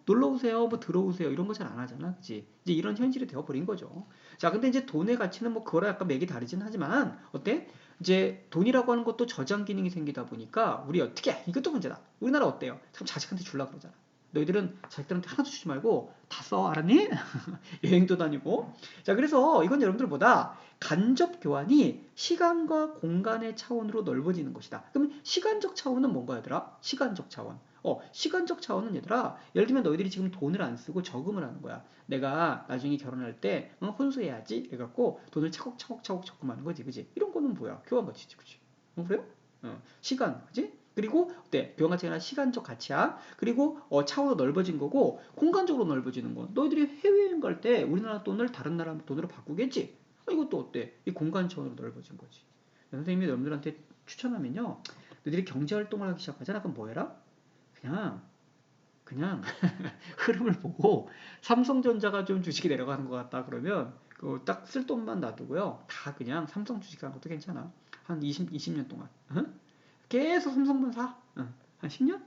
놀러 오세요, 뭐 들어오세요, 이런 거 잘 안 하잖아. 그지? 이제 이런 현실이 되어버린 거죠. 자, 근데 이제 돈의 가치는 뭐 그거랑 약간 맥이 다르긴 하지만, 어때? 이제 돈이라고 하는 것도 저장 기능이 생기다 보니까, 우리 어떻게, 이것도 문제다. 우리나라 어때요? 참 자식한테 주려고 그러잖아. 너희들은 자식들한테 하나도 주지 말고 다 써, 알았니? 여행도 다니고. 자, 그래서 이건 여러분들보다 간접 교환이 시간과 공간의 차원으로 넓어지는 것이다. 그럼 시간적 차원은 뭔가 얘들아? 시간적 차원. 시간적 차원은 얘들아, 예를 들면 너희들이 지금 돈을 안 쓰고 저금을 하는 거야. 내가 나중에 결혼할 때 혼수해야지 해갖고 돈을 차곡차곡 적금하는 거지, 그지? 이런 거는 뭐야? 교환 가치지, 그지? 그래요? 시간, 그지? 그리고 어때? 교환 가치가 아니라 시간적 가치야. 그리고 차원도 넓어진 거고 공간적으로 넓어지는 거. 너희들이 해외여행 갈 때 우리나라 돈을 다른 나라 돈으로 바꾸겠지? 이것도 어때? 이 공간 차원으로 넓어진 거지. 선생님이 여러분들한테 추천하면요. 너희들이 경제활동을 하기 시작하잖아. 그럼 뭐 해라? 그냥 흐름을 보고 삼성전자가 좀 주식이 내려가는 것 같다 그러면 딱 쓸 돈만 놔두고요. 다 그냥 삼성 주식 사는 것도 괜찮아. 한 20년 동안. 계속 삼성만 사. 한 10년?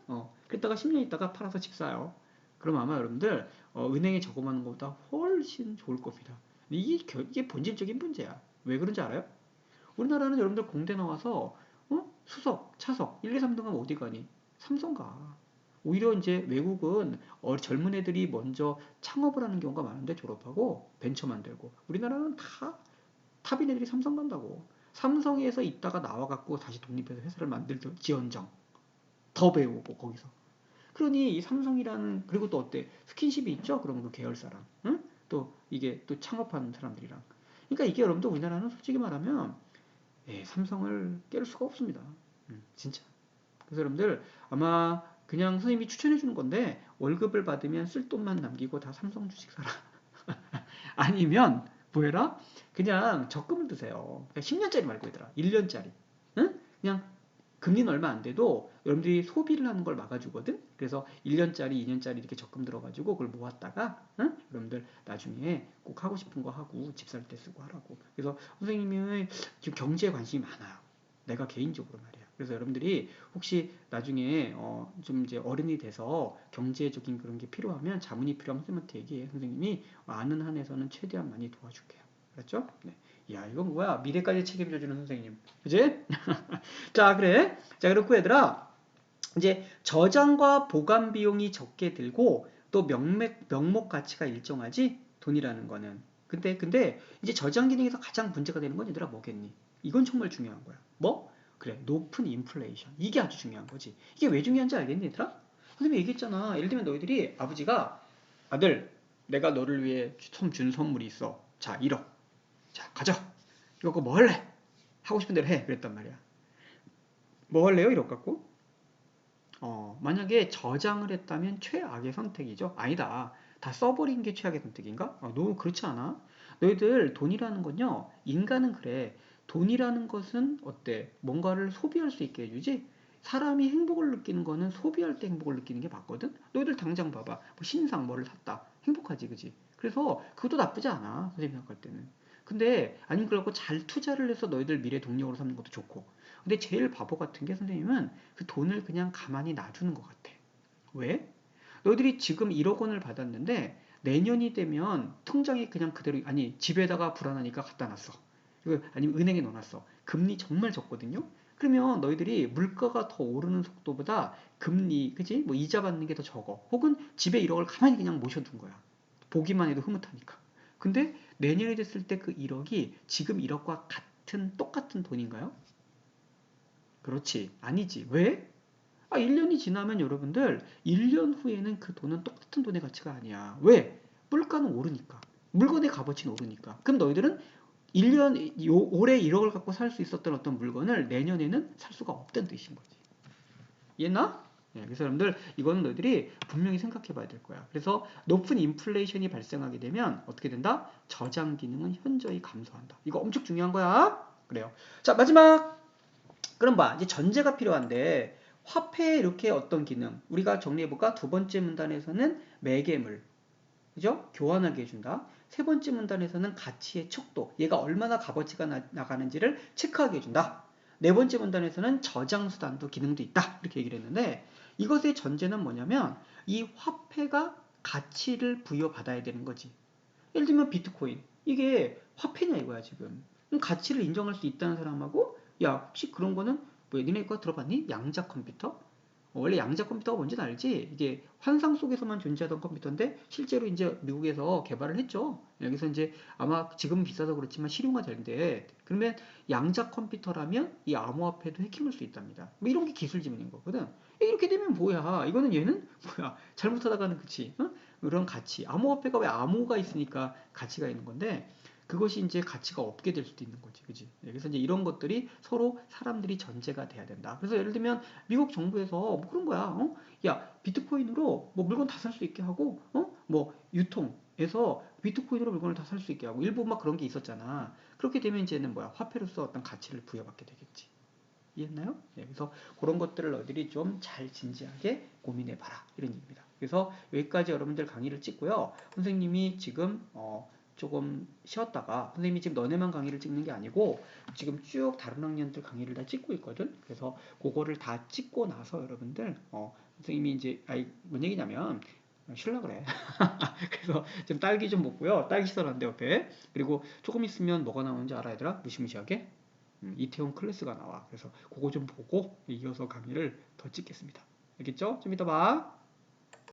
그랬다가 10년 있다가 팔아서 집 사요. 그럼 아마 여러분들 은행에 저금하는 것보다 훨씬 좋을 겁니다. 이게 본질적인 문제야. 왜 그런지 알아요? 우리나라는 여러분들 공대 나와서 수석, 차석, 1, 2, 3등은 어디 가니? 삼성 가. 오히려 이제 외국은 젊은 애들이 먼저 창업을 하는 경우가 많은데 졸업하고 벤처 만들고 우리나라는 다 탑인 애들이 삼성 간다고. 삼성에서 있다가 나와갖고 다시 독립해서 회사를 만들지언정 더 배우고 거기서. 그러니 이 삼성이라는 그리고 또 어때? 스킨십이 있죠? 그러면 그 계열사랑. 응? 또 이게 또 창업하는 사람들이랑. 그러니까 이게 여러분들 우리나라는 솔직히 말하면 삼성을 깰 수가 없습니다. 진짜. 그래서 여러분들 아마 그냥 선생님이 추천해 주는 건데 월급을 받으면 쓸 돈만 남기고 다 삼성 주식 사라. 아니면 뭐해라? 그냥 적금을 드세요. 10년짜리 말고 얘들아. 1년짜리. 응? 그냥 금리는 얼마 안 돼도 여러분들이 소비를 하는 걸 막아주거든. 그래서 1년짜리, 2년짜리 이렇게 적금 들어가지고 그걸 모았다가 여러분들 나중에 꼭 하고 싶은 거 하고 집 살 때 쓰고 하라고. 그래서 선생님이 지금 경제에 관심이 많아요. 내가 개인적으로 말이야. 그래서 여러분들이 혹시 나중에 좀 이제 어른이 돼서 경제적인 그런 게 필요하면 자문이 필요하면 선생님한테 얘기해. 선생님이 아는 한에서는 최대한 많이 도와줄게요. 그렇죠? 네. 야, 이건 뭐야? 미래까지 책임져주는 선생님. 그지? 자, 그래. 자, 그렇고 얘들아. 이제 저장과 보관 비용이 적게 들고 또 명목 가치가 일정하지? 돈이라는 거는. 근데 이제 저장 기능에서 가장 문제가 되는 건 얘들아 뭐겠니? 이건 정말 중요한 거야. 뭐? 그래, 높은 인플레이션. 이게 아주 중요한 거지. 이게 왜 중요한지 알겠니, 얘들아? 선생님이 얘기했잖아. 예를 들면 너희들이 아버지가 아들, 내가 너를 위해 준 선물이 있어. 자, 1억. 자, 가져. 이거 뭐 할래? 하고 싶은 대로 해. 그랬단 말이야. 뭐 할래요? 1억 갖고? 만약에 저장을 했다면 최악의 선택이죠. 아니다. 다 써버린 게 최악의 선택인가? 너무 그렇지 않아? 너희들 돈이라는 건요. 인간은 그래. 돈이라는 것은 어때? 뭔가를 소비할 수 있게 해주지? 사람이 행복을 느끼는 거는 소비할 때 행복을 느끼는 게 맞거든? 너희들 당장 봐봐. 뭐 신상 뭐를 샀다. 행복하지, 그지? 그래서 그것도 나쁘지 않아. 선생님 생각할 때는. 근데 아니면 그렇고 잘 투자를 해서 너희들 미래 동력으로 삼는 것도 좋고. 근데 제일 바보 같은 게 선생님은 그 돈을 그냥 가만히 놔두는 것 같아. 왜? 너희들이 지금 1억 원을 받았는데 내년이 되면 통장에 그냥 그대로 아니 집에다가 불안하니까 갖다 놨어. 아니면 은행에 넣어놨어. 금리 정말 적거든요. 그러면 너희들이 물가가 더 오르는 속도보다 금리, 그지? 뭐 이자 받는 게 더 적어. 혹은 집에 1억을 가만히 그냥 모셔둔 거야. 보기만 해도 흐뭇하니까. 근데 내년이 됐을 때 그 1억이 지금 1억과 똑같은 돈인가요? 그렇지. 아니지. 왜? 1년이 지나면 여러분들 1년 후에는 그 돈은 똑같은 돈의 가치가 아니야. 왜? 물가는 오르니까. 물건의 값어치는 오르니까. 그럼 너희들은 올해 1억을 갖고 살 수 있었던 어떤 물건을 내년에는 살 수가 없다는 뜻인 거지. 이해나? 예, 그래서 여러분들 이거는 너희들이 분명히 생각해 봐야 될 거야. 그래서 높은 인플레이션이 발생하게 되면 어떻게 된다? 저장 기능은 현저히 감소한다. 이거 엄청 중요한 거야. 그래요. 자, 마지막. 그럼 봐. 이제 전제가 필요한데 화폐에 이렇게 어떤 기능 우리가 정리해볼까? 두 번째 문단에서는 매개물 그죠? 교환하게 해준다. 세 번째 문단에서는 가치의 척도 얘가 얼마나 값어치가 나가는지를 체크하게 해준다. 네 번째 문단에서는 저장 수단도 기능도 있다. 이렇게 얘기를 했는데 이것의 전제는 뭐냐면 이 화폐가 가치를 부여받아야 되는 거지. 예를 들면 비트코인 이게 화폐냐 이거야 지금. 그럼 가치를 인정할 수 있다는 사람하고 야 혹시 그런 거는 뭐 니네 거 들어봤니? 양자 컴퓨터? 원래 양자 컴퓨터가 뭔지는 알지? 이게 환상 속에서만 존재하던 컴퓨터인데 실제로 이제 미국에서 개발을 했죠. 여기서 이제 아마 지금 비싸서 그렇지만 실용화 되는데 그러면 양자 컴퓨터라면 이 암호화폐도 해킹할 수 있답니다. 뭐 이런 게 기술 지문인 거거든. 이렇게 되면 뭐야? 이거는 얘는 뭐야? 잘못하다가는 그치? 어? 그런 가치. 암호화폐가 왜 암호가 있으니까 가치가 있는 건데 그것이 이제 가치가 없게 될 수도 있는 거지, 그지? 그래서 이제 이런 것들이 서로 사람들이 전제가 돼야 된다. 그래서 예를 들면 미국 정부에서 뭐 그런 거야, 야 비트코인으로 뭐 물건 다 살 수 있게 하고, 뭐 유통에서 비트코인으로 물건을 다 살 수 있게 하고 일부 막 그런 게 있었잖아. 그렇게 되면 이제는 뭐야, 화폐로서 어떤 가치를 부여받게 되겠지. 이해했나요? 네, 그래서 그런 것들을 너희들이 좀 잘 진지하게 고민해봐라 이런 얘기입니다. 그래서 여기까지 여러분들 강의를 찍고요. 선생님이 지금 조금 쉬었다가 선생님이 지금 너네만 강의를 찍는 게 아니고 지금 쭉 다른 학년들 강의를 다 찍고 있거든. 그래서 그거를 다 찍고 나서 여러분들 선생님이 이제 뭔 얘기냐면 쉴라 그래. 그래서 지금 딸기 좀 먹고요. 딸기 썰었는데 옆에 그리고 조금 있으면 뭐가 나오는지 알아 얘들아? 무시무시하게 이태원 클래스가 나와. 그래서 그거 좀 보고 이어서 강의를 더 찍겠습니다. 알겠죠? 좀 이따 봐.